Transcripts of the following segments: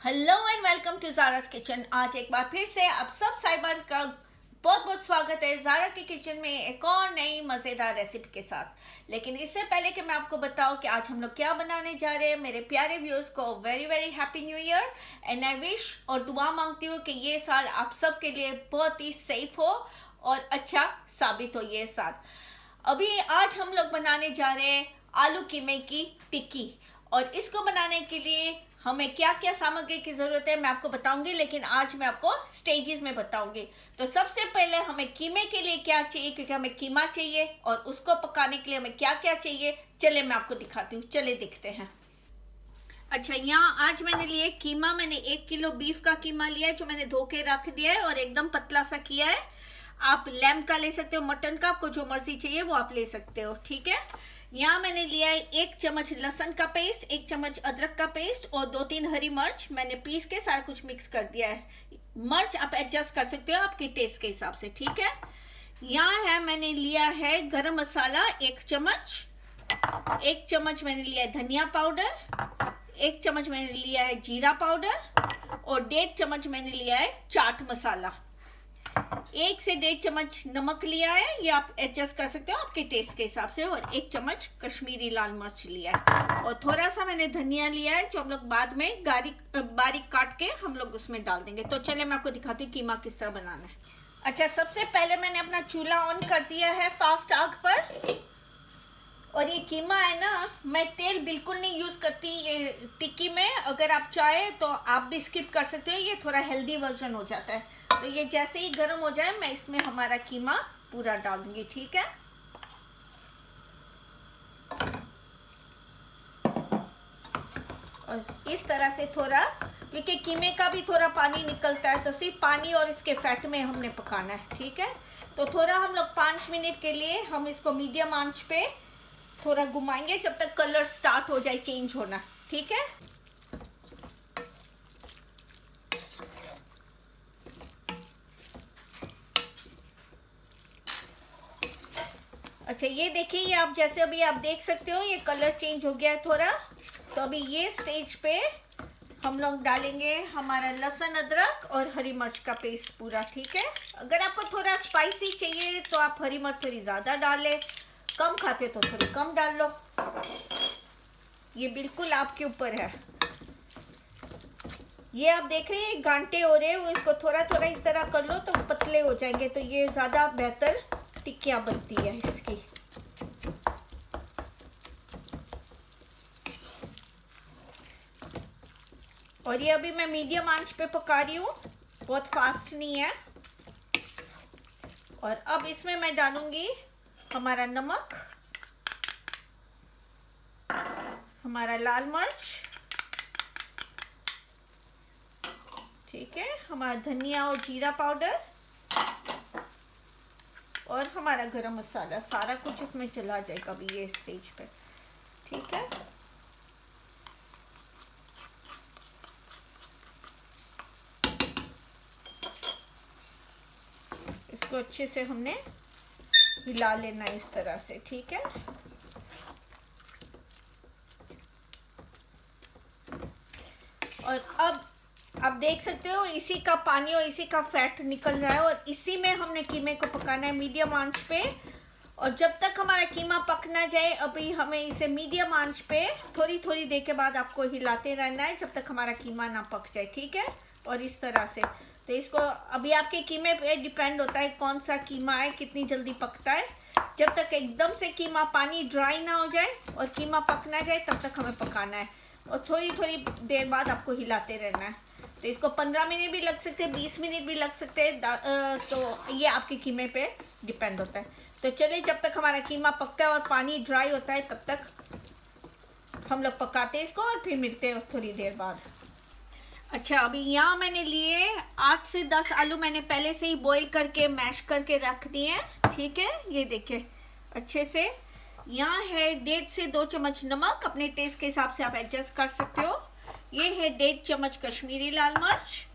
Hello and welcome to Zara's kitchen. आज एक बार फिर से आप सब साहिबान का बहुत बहुत स्वागत है ज़ारा के किचन में एक और नई मज़ेदार रेसिपी के साथ। लेकिन इससे पहले कि मैं आपको बताऊं कि आज हम लोग क्या बनाने जा रहे हैं, मेरे प्यारे व्यूअर्स को very very happy new year and I wish और दुआ मांगती हूँ कि ये साल आप सब के लिए बहुत ही सेफ हो और अच्छा साबित हो ये साल। अभी आज हम लोग बनाने जा रहे हैं आलू कीमे की टिक्की और इसको बनाने के लिए हमें क्या क्या सामग्री की ज़रूरत है मैं आपको बताऊंगी, लेकिन आज मैं आपको स्टेजेस में बताऊंगी। तो सबसे पहले हमें कीमे के लिए क्या चाहिए, क्योंकि हमें कीमा चाहिए और उसको पकाने के लिए हमें क्या क्या चाहिए, चले मैं आपको दिखाती हूँ। चले देखते हैं। अच्छा, यहाँ आज मैंने लिए कीमा, मैंने 1 किलो बीफ का कीमा लिया है जो मैंने धो के रख दिया है और एकदम पतला सा किया है। आप लैम्ब का ले सकते हो, मटन का, आपको जो मर्जी चाहिए वो आप ले सकते हो, ठीक है। यहाँ मैंने लिया है 1 चम्मच लहसुन का पेस्ट, 1 चम्मच अदरक का पेस्ट और 2-3 हरी मिर्च मैंने पीस के सारा कुछ मिक्स कर दिया है। मिर्च आप एडजस्ट कर सकते हो आपके टेस्ट के हिसाब से, ठीक है। यहाँ है मैंने लिया है गरम मसाला 1 चम्मच, 1 चम्मच मैंने लिया है धनिया पाउडर, 1 चम्मच मैंने लिया है जीरा पाउडर और 1.5 चम्मच मैंने लिया है चाट मसाला। 1 से 1.5 चम्मच नमक लिया है, ये आप एडजस्ट कर सकते हो आपके टेस्ट के हिसाब से, और 1 चम्मच कश्मीरी लाल मिर्च लिया है और थोड़ा सा मैंने धनिया लिया है जो हम लोग बाद में बारीक काट के हम लोग उसमें डाल देंगे। तो चले मैं आपको दिखाती हूँ कीमा किस तरह बनाना है। अच्छा, सबसे पहले मैंने अपना चूल्हा ऑन कर दिया है फास्ट आग पर, और ये कीमा है ना, मैं तेल बिल्कुल नहीं यूज़ करती ये टिक्की में। अगर आप चाहे तो आप भी स्किप कर सकते हो, ये थोड़ा हेल्दी वर्जन हो जाता है। तो ये जैसे ही गर्म हो जाए मैं इसमें हमारा कीमा पूरा डाल दूंगी, ठीक है। और इस तरह से थोड़ा, क्योंकि कीमे का भी थोड़ा पानी निकलता है, तो सिर्फ पानी और इसके फैट में हमने पकाना है, ठीक है। तो थोड़ा हम लोग 5 मिनट के लिए हम इसको मीडियम आंच पे थोड़ा घुमाएंगे जब तक कलर स्टार्ट हो जाए चेंज होना, ठीक है। अच्छा, ये देखिए, ये आप जैसे अभी आप देख सकते हो ये कलर चेंज हो गया है थोड़ा। तो अभी ये स्टेज पे हम लोग डालेंगे हमारा लहसुन अदरक और हरी मिर्च का पेस्ट पूरा, ठीक है। अगर आपको थोड़ा स्पाइसी चाहिए तो आप हरी मिर्च थोड़ी ज़्यादा डालें, कम खाते तो थोड़ी कम डाल लो, ये बिल्कुल आपके ऊपर है। ये आप देख रहे हैं गांठे हो रहे हैं, इसको थोड़ा थोड़ा इस तरह कर लो तो पतले हो जाएंगे, तो ये ज़्यादा बेहतर टिक्कियाँ बनती है इसकी। और ये अभी मैं मीडियम आंच पे पका रही हूँ, बहुत फास्ट नहीं है। और अब इसमें मैं डालूंगी हमारा नमक, हमारा लाल मिर्च, ठीक है, हमारा धनिया और जीरा पाउडर और हमारा गरम मसाला, सारा कुछ इसमें चला जाएगा अभी ये स्टेज पे, ठीक है। इसको अच्छे से हमने हिला लेना इस तरह से, ठीक है। और अब आप देख सकते हो इसी का पानी और इसी का फैट निकल रहा है, और इसी में हमने कीमे को पकाना है मीडियम आंच पे। और जब तक हमारा कीमा पक ना जाए, अभी हमें इसे मीडियम आंच पे थोड़ी थोड़ी देर के बाद आपको हिलाते रहना है जब तक हमारा कीमा ना पक जाए, ठीक है। और इस तरह से, तो इसको अभी आपके कीमे पे डिपेंड होता है कौन सा कीमा है, कितनी जल्दी पकता है। जब तक एकदम से कीमा पानी ड्राई ना हो जाए और कीमा पक ना जाए तब तक हमें पकाना है, और थोड़ी थोड़ी देर बाद आपको हिलाते रहना है। तो इसको 15 मिनट भी लग सकते हैं, 20 मिनट भी लग सकते हैं, तो ये आपके कीमे पे डिपेंड होता है। तो चलिए, जब तक हमारा कीमा पकता है और पानी ड्राई होता है तब तक हम लोग पकाते हैं इसको, और फिर मिलते हैं थोड़ी देर बाद। अच्छा, अभी यहाँ मैंने लिए 8 से 10 आलू, मैंने पहले से ही बॉईल करके मैश करके रख दिए हैं, ठीक है। ये देखिए अच्छे से। यहाँ है 1.5 से 2 चम्मच नमक, अपने टेस्ट के हिसाब से आप एडजस्ट कर सकते हो। ये है 1.5 चम्मच कश्मीरी लाल मिर्च,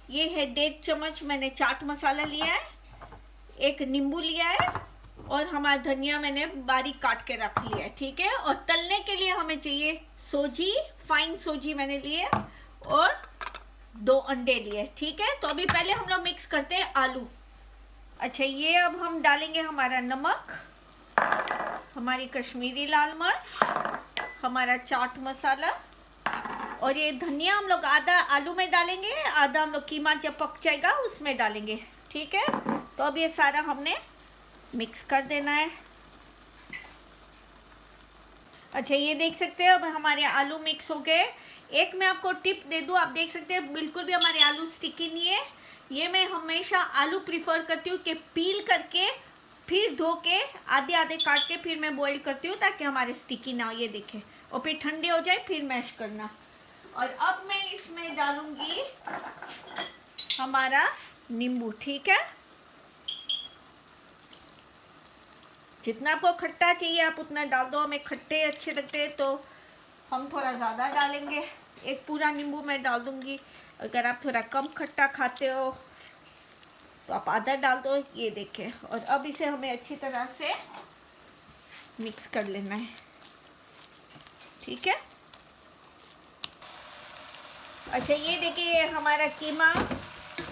ये है 1.5 चम्मच मैंने चाट मसाला लिया है, 1 नींबू लिया है, और हमारा धनिया मैंने बारीक काट के रख लिया है, ठीक है। और तलने के लिए हमें चाहिए सोजी, फाइन सोजी मैंने लिए, और 2 अंडे लिए, ठीक है। तो अभी पहले हम लोग मिक्स करते हैं आलू। अच्छा, ये अब हम डालेंगे हमारा नमक, हमारी कश्मीरी लाल मिर्च, हमारा चाट मसाला, और ये धनिया हम लोग आधा आलू में डालेंगे, आधा हम लोग कीमा जब पक जाएगा उसमें डालेंगे, ठीक है। तो अब ये सारा हमने मिक्स कर देना है। अच्छा, ये देख सकते हैं अब हमारे आलू मिक्स हो गए। एक मैं आपको टिप दे दूं, आप देख सकते हैं बिल्कुल भी हमारे आलू स्टिकी नहीं है। ये मैं हमेशा आलू प्रीफर करती हूँ कि पील करके फिर धो के आधे आधे काट के फिर मैं बॉईल करती हूँ, ताकि हमारे स्टिकी ना हो। ये देखें, और फिर ठंडे हो जाए फिर मैश करना। और अब मैं इसमें डालूंगी हमारा नींबू, ठीक है। जितना आपको खट्टा चाहिए आप उतना डाल दो। हमें खट्टे अच्छे लगते हैं तो हम थोड़ा ज़्यादा डालेंगे। एक पूरा नींबू मैं डाल दूंगी। अगर आप थोड़ा कम खट्टा खाते हो तो आप आधा डाल दो। ये देखें, और अब इसे हमें अच्छी तरह से मिक्स कर लेना है, ठीक है। अच्छा, ये देखिए हमारा कीमा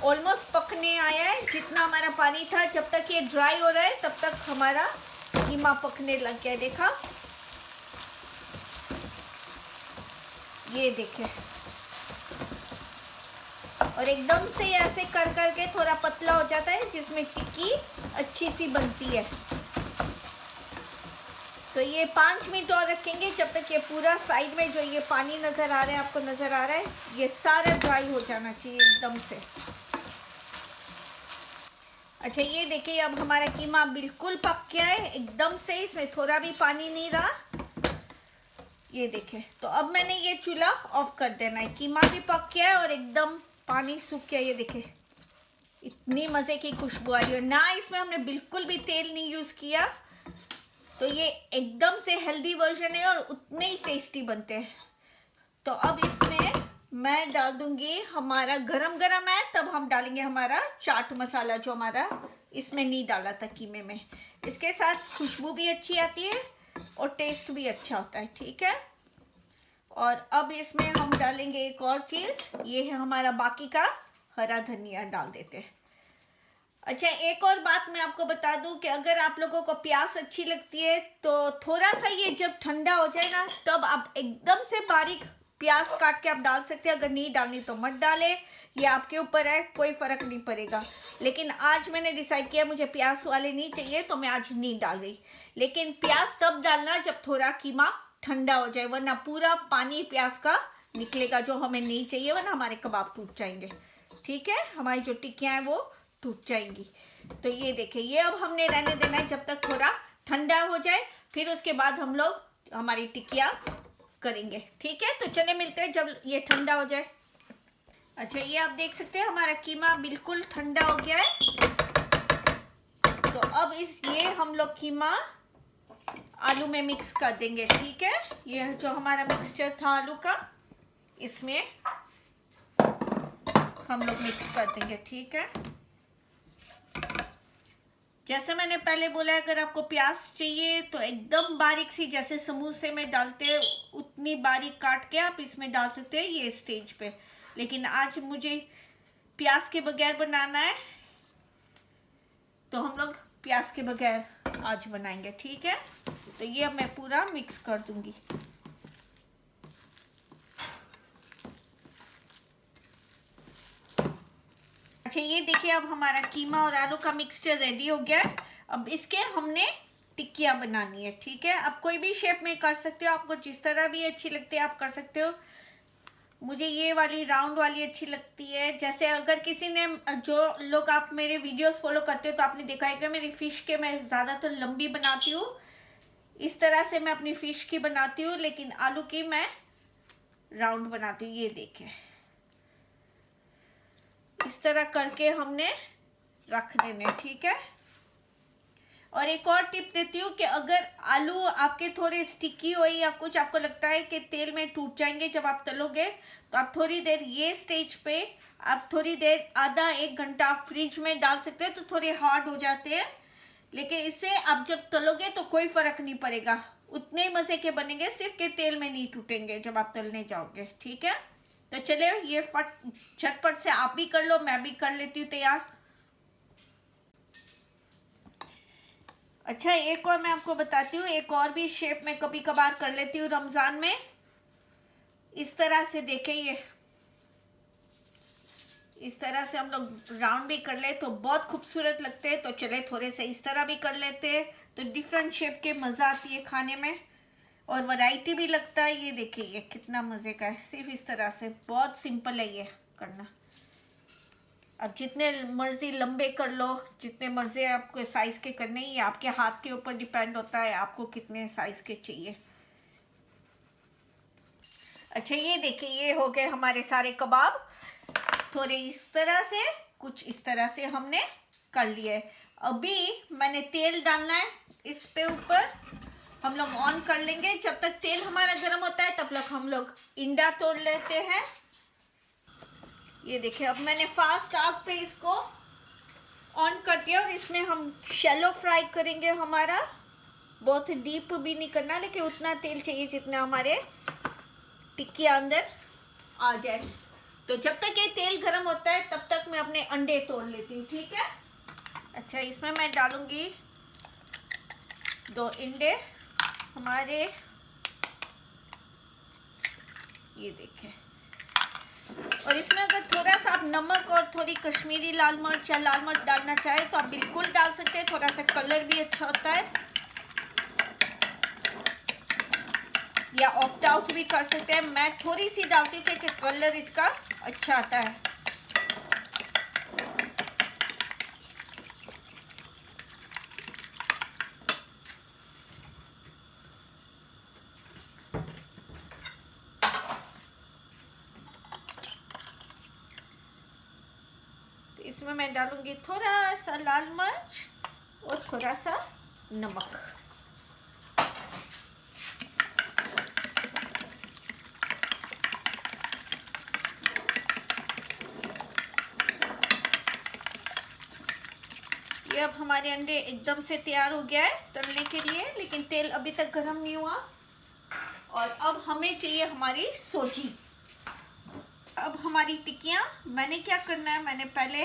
ऑलमोस्ट पकने आया है। जितना हमारा पानी था, जब तक ये ड्राई हो रहा है तब तक हमारा कीमा पकने लग गया, देखा। ये देखें, और एकदम से ऐसे कर करके थोड़ा पतला हो जाता है, जिसमें टिक्की अच्छी सी बनती है। तो ये 5 मिनट और रखेंगे, जब तक ये पूरा साइड में जो ये पानी नज़र आ रहा है, आपको नज़र आ रहा है, ये सारा ड्राई हो जाना चाहिए एकदम से। अच्छा, ये देखिए अब हमारा कीमा बिल्कुल पक गया है एकदम से, इसमें थोड़ा भी पानी नहीं रहा। ये देखें, तो अब मैंने ये चूल्हा ऑफ कर देना है। कीमा भी पक गया है और एकदम पानी सूख गया। ये देखें, इतनी मज़े की खुशबू आ रही है ना। इसमें हमने बिल्कुल भी तेल नहीं यूज़ किया, तो ये एकदम से हेल्दी वर्जन है और उतने ही टेस्टी बनते हैं। तो अब इसमें मैं डाल दूंगी, हमारा गरम गरम है तब हम डालेंगे हमारा चाट मसाला, जो हमारा इसमें नहीं डाला था कीमे में। इसके साथ खुशबू भी अच्छी आती है और टेस्ट भी अच्छा होता है, ठीक है। और अब इसमें हम डालेंगे एक और चीज़, ये है हमारा बाकी का हरा धनिया डाल देते हैं। अच्छा, एक और बात मैं आपको बता दूं कि अगर आप लोगों को प्याज अच्छी लगती है तो थोड़ा सा ये जब ठंडा हो जाए ना, तब आप एकदम से बारीक प्याज काट के आप डाल सकते हैं। अगर नहीं डालनी तो मत डाले, ये आपके ऊपर है, कोई फ़र्क नहीं पड़ेगा। लेकिन आज मैंने डिसाइड किया मुझे प्याज वाले नहीं चाहिए, तो मैं आज नहीं डाल रही। लेकिन प्याज तब डालना जब थोड़ा कीमा ठंडा हो जाए, वरना पूरा पानी प्याज का निकलेगा जो हमें नहीं चाहिए, वरना हमारे कबाब टूट जाएंगे, ठीक है। हमारी जो टिक्कियाँ हैं वो टूट जाएंगी। तो ये देखिए, ये अब हमने रहने देना है जब तक थोड़ा ठंडा हो जाए, फिर उसके बाद हम लोग हमारी टिक्कियाँ करेंगे, ठीक है। तो चले मिलते हैं जब ये ठंडा हो जाए। अच्छा, ये आप देख सकते हैं हमारा कीमा बिल्कुल ठंडा हो गया है। तो अब ये हम लोग कीमा आलू में मिक्स कर देंगे, ठीक है। ये जो हमारा मिक्सचर था आलू का, इसमें हम लोग मिक्स कर देंगे, ठीक है। जैसे मैंने पहले बोला, अगर आपको प्याज चाहिए तो एकदम बारीक सी, जैसे समोसे में डालते हैं उतनी बारीक काट के आप इसमें डाल सकते हैं ये स्टेज पे। लेकिन आज मुझे प्याज के बगैर बनाना है, तो हम लोग प्याज के बगैर आज बनाएंगे, ठीक है। तो ये अब मैं पूरा मिक्स कर दूंगी। अच्छा, ये देखिए अब हमारा कीमा और आलू का मिक्सचर रेडी हो गया है। अब इसके हमने टिक्कियाँ बनानी है, ठीक है। आप कोई भी शेप में कर सकते हो, आपको जिस तरह भी अच्छी लगती है आप कर सकते हो। मुझे ये वाली राउंड वाली अच्छी लगती है। जैसे अगर किसी ने, जो लोग आप मेरे वीडियोस फॉलो करते हो तो आपने देखा है कि मेरी फ़िश के मैं ज़्यादातर लंबी बनाती हूँ, इस तरह से मैं अपनी फ़िश की बनाती हूँ, लेकिन आलू की मैं राउंड बनाती हूँ। ये देखें, इस तरह करके हमने रख देने, ठीक है। और एक और टिप देती हूँ कि अगर आलू आपके थोड़े स्टिकी हो या कुछ आपको लगता है कि तेल में टूट जाएंगे जब आप तलोगे, तो आप थोड़ी देर ये स्टेज पे आप थोड़ी देर आधा 1 घंटा आप फ्रिज में डाल सकते हैं, तो थोड़े हार्ड हो जाते हैं। लेकिन इससे आप जब तलोगे तो कोई फ़र्क नहीं पड़ेगा, उतने मज़े के बनेंगे, सिर्फ के तेल में नहीं टूटेंगे जब आप तलने जाओगे, ठीक है। तो चलिए ये फट झटपट से आप भी कर लो, मैं भी कर लेती हूँ तैयार। अच्छा, एक और मैं आपको बताती हूँ, एक और भी शेप में कभी कभार कर लेती हूँ रमजान में। इस तरह से देखें, ये इस तरह से हम लोग राउंड भी कर ले तो बहुत खूबसूरत लगते हैं। तो चले थोड़े से इस तरह भी कर लेते हैं, तो डिफरेंट शेप के मज़ा आती है खाने में और वैरायटी भी लगता है। ये देखिए ये कितना मज़े का है, सिर्फ इस तरह से, बहुत सिंपल है ये करना। अब जितने मर्जी लंबे कर लो, जितने मर्जी आपको साइज़ के करने, ये आपके हाथ के ऊपर डिपेंड होता है आपको कितने साइज़ के चाहिए। अच्छा, ये देखिए ये हो गए हमारे सारे कबाब। थोड़े इस तरह से, कुछ इस तरह से हमने कर लिए। अभी मैंने तेल डालना है इस पे ऊपर, हम लोग ऑन कर लेंगे। जब तक तेल हमारा गर्म होता है तब तक हम लोग इंडा तोड़ लेते हैं। ये देखिए अब मैंने फास्ट आग पे इसको ऑन कर दिया और इसमें हम शैलो फ्राई करेंगे। हमारा बहुत डीप भी नहीं करना, लेकिन उतना तेल चाहिए जितना हमारे टिक्की अंदर आ जाए। तो जब तक ये तेल गर्म होता है तब तक मैं अपने अंडे तोड़ लेती हूँ, ठीक है। अच्छा, इसमें मैं डालूंगी 2 अंडे हमारे, ये देखिए। और इसमें अगर थोड़ा सा आप नमक और थोड़ी कश्मीरी लाल मिर्च या लाल मिर्च डालना चाहे तो आप बिल्कुल डाल सकते हैं, थोड़ा सा कलर भी अच्छा होता है। या ऑप्ट आउट भी कर सकते हैं, मैं थोड़ी सी डालती हूँ क्योंकि कलर इसका अच्छा आता है। तो इसमें मैं डालूंगी थोड़ा सा लाल मिर्च और थोड़ा सा नमक। ये अब हमारे अंडे एकदम से तैयार हो गया है तलने के लिए, लेकिन तेल अभी तक गर्म नहीं हुआ। और अब हमें चाहिए हमारी सोजी। अब हमारी टिक्कियाँ, मैंने क्या करना है, मैंने पहले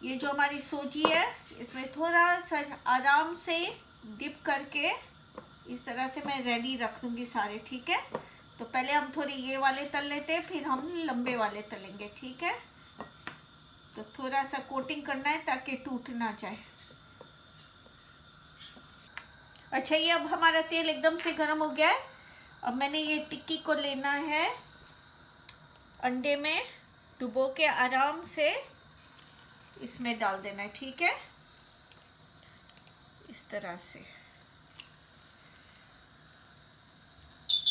ये जो हमारी सोजी है इसमें थोड़ा सा आराम से डिप करके इस तरह से मैं रेडी रख दूँगी सारे, ठीक है। तो पहले हम थोड़े ये वाले तल लेते हैं, फिर हम लंबे वाले तलेंगे, ठीक है। तो थोड़ा सा कोटिंग करना है ताकि टूट ना जाए। अच्छा, ये अब हमारा तेल एकदम से गर्म हो गया है। अब मैंने ये टिक्की को लेना है, अंडे में डुबो के आराम से इसमें डाल देना है, ठीक है, इस तरह से।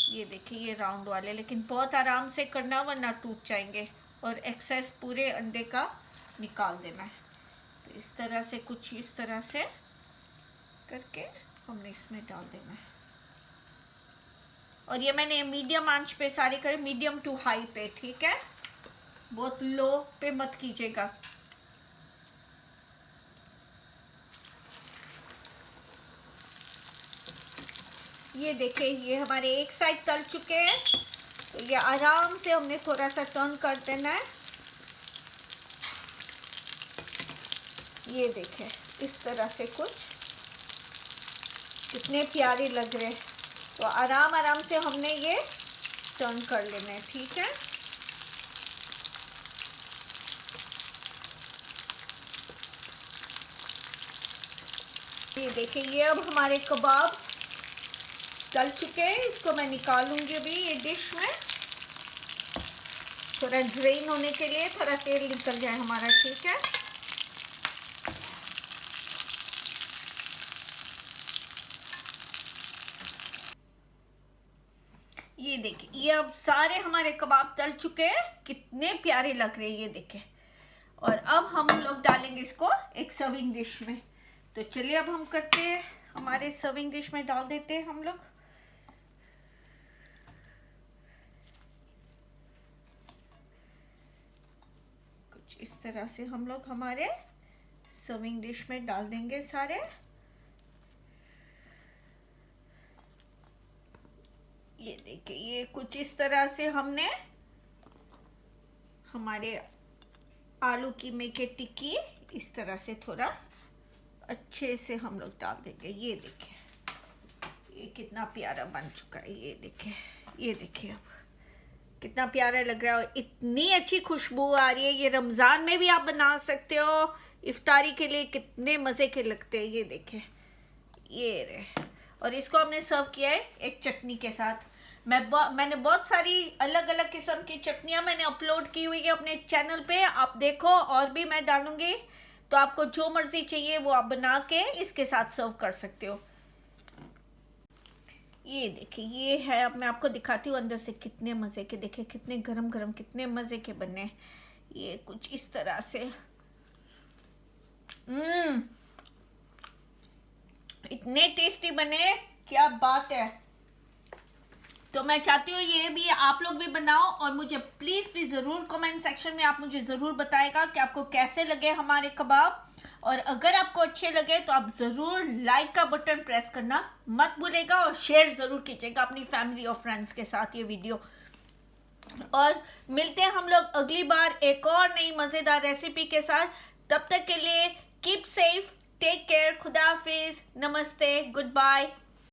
ये देखिए ये राउंड वाले, लेकिन बहुत आराम से करना वरना टूट जाएंगे और एक्सेस पूरे अंडे का निकाल देना है। तो इस तरह से, कुछ इस तरह से करके हमने इसमें डाल देना है। और ये मैंने मीडियम आंच पे सारे करे, मीडियम टू हाई पे, ठीक है, बहुत लो पे मत कीजिएगा। ये देखिए ये हमारे एक साइड तल चुके हैं, तो ये आराम से हमने थोड़ा सा टर्न कर देना है। ये देखें इस तरह से, कुछ कितने प्यारे लग रहे हैं। तो आराम आराम से हमने ये टर्न कर लेना है, ठीक है। ये देखिए ये अब हमारे कबाब तल चुके हैं, इसको मैं निकालूंगी अभी ये डिश में, थोड़ा ड्रेन होने के लिए, थोड़ा तेल निकल जाए हमारा, ठीक है। ये देखिए ये अब सारे हमारे कबाब तल चुके हैं, कितने प्यारे लग रहे हैं, ये देखें। और अब हम लोग डालेंगे इसको एक सर्विंग डिश में। तो चलिए अब हम करते हैं, हमारे सर्विंग डिश में डाल देते हैं हम लोग। कुछ इस तरह से हम लोग हमारे सर्विंग डिश में डाल देंगे सारे। ये देखिए ये कुछ इस तरह से हमने हमारे आलू कीमे के टिक्की इस तरह से थोड़ा अच्छे से हम लोग डाल देंगे। ये देखिए ये कितना प्यारा बन चुका है। ये देखिए अब कितना प्यारा लग रहा है और इतनी अच्छी खुशबू आ रही है। ये रमज़ान में भी आप बना सकते हो, इफ्तारी के लिए कितने मज़े के लगते हैं। ये देखिए ये रहे, और इसको हमने सर्व किया है एक चटनी के साथ। मैंने बहुत सारी अलग अलग किस्म की चटनियाँ मैंने अपलोड की हुई है अपने चैनल पे, आप देखो। और भी मैं डालूंगी, तो आपको जो मर्जी चाहिए वो आप बना के इसके साथ सर्व कर सकते हो। ये देखिए ये है, अब मैं आपको दिखाती हूँ अंदर से कितने मज़े के, देखिए कितने गरम गरम कितने मज़े के बने। ये कुछ इस तरह से इतने टेस्टी बने, क्या बात है। तो मैं चाहती हूँ ये भी आप लोग भी बनाओ, और मुझे प्लीज़ प्लीज़ ज़रूर कमेंट सेक्शन में आप मुझे ज़रूर बताएगा कि आपको कैसे लगे हमारे कबाब। और अगर आपको अच्छे लगे तो आप ज़रूर लाइक का बटन प्रेस करना मत भूलेगा, और शेयर ज़रूर कीजिएगा अपनी फैमिली और फ्रेंड्स के साथ ये वीडियो। और मिलते हैं हम लोग अगली बार एक और नई मज़ेदार रेसिपी के साथ। तब तक के लिए कीप सेफ, टेक केयर, खुदा हाफिज, नमस्ते, गुड बाय।